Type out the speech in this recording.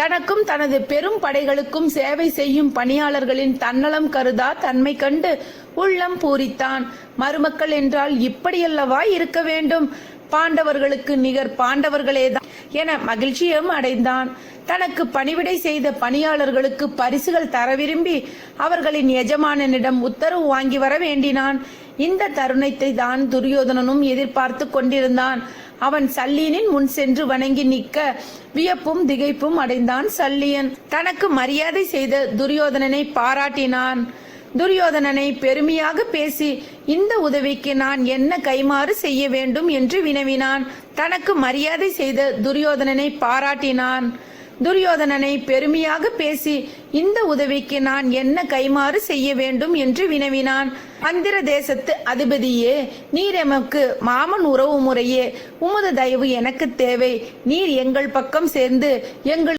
தனக்கும் தனது பெரும் படைகளுக்கும் சேவை செய்யும் பணியாளர்களின் தன்னலம் கருதா தன்மை கண்டு உள்ளம் பூரித்தான். மருமக்கள் என்றால் இப்படியல்லவா இருக்க வேண்டும், பாண்டவர்களுக்கு நிகர் பாண்டவர்களேதான் என மகிழ்ச்சியும் அடைந்தான். தனக்கு பணிவிடை செய்த பணியாளர்களுக்கு பரிசுகள் தர விரும்பி அவர்களின் எஜமானனிடம் உத்தரவு வாங்கி வர வேண்டினான். இந்த தருணத்தை தான் துரியோதனனும் எதிர்பார்த்து கொண்டிருந்தான். அவன் சல்லியனின் முன் சென்று வணங்கி நிற்க வியப்பும் திகைப்பும் அடைந்தான் சல்லியன். தனக்கு மரியாதை செய்த துரியோதனனை பாராட்டினான். துரியோதனனை பெருமையாக பேசி இந்த உதவிக்கு நான் என்ன கைமாறு செய்ய வேண்டும் என்று வினவினான். தனக்கு மரியாதை செய்த துரியோதனனை பாராட்டினான். துரியோதனனை பெருமையாக பேசி இந்த உதவிக்கு நான் என்ன கைமாறு செய்ய வேண்டும் என்று வினவினான். மந்திர தேசத்து அதிபதியே, நீர் எமக்கு மாமன் உறவு முறையே, உமது தயவு எனக்கு தேவை. நீர் எங்கள் பக்கம் சேர்ந்து எங்கள்